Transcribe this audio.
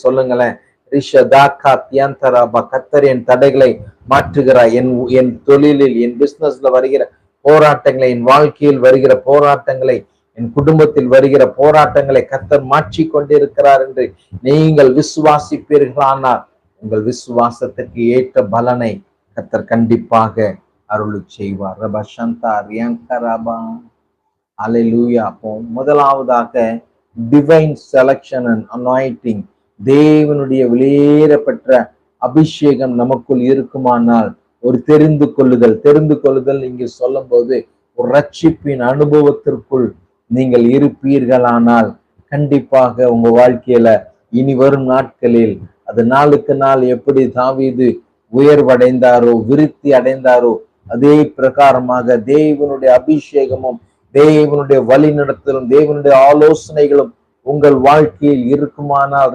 சொல்லுங்களேன். கர்த்தர் என் தடைகளை மாற்றுகிறார். என் தொழிலில், என் பிசினஸ்ல வருகிற போராட்டங்களை, என் வாழ்க்கையில் வருகிற போராட்டங்களை, என் குடும்பத்தில் வருகிற போராட்டங்களை கர்த்தர் மாற்றிக் கொண்டிருக்கிறார் என்று நீங்கள் விசுவாசிப்பீர்களானால் உங்கள் விசுவாசத்துக்கு ஏற்ற பலனை கர்த்தர் கண்டிப்பாக அருளி செய்வார். ரபா சந்தா ரியங்கரபா. அல்லேலூயா. அப்போ முதலாவதாக டிவைன் செலக்ஷன் அண்ட் அனாயிண்டிங், தேவனுடைய வெளியேறப்பட்ட அபிஷேகம் நமக்குள் இருக்குமானால் ஒரு தெரிந்து கொள்ளுதல் இங்கு சொல்லும் போது ஒரு ரட்சிப்பின் அனுபவத்திற்குள் நீங்கள் இருப்பீர்களானால் கண்டிப்பாக உங்க வாழ்க்கையில இனி வரும் நாட்களில் அது நாளுக்கு நாள் எப்படி தாவீது உயர்வடைந்தாரோ, விருத்தி அடைந்தாரோ, அதே பிரகாரமாக தேவனுடைய அபிஷேகமும் தேவனுடைய வழி நடத்தலும் தேவனுடைய ஆலோசனைகளும் உங்கள் வாழ்க்கையில் இருக்குமானால்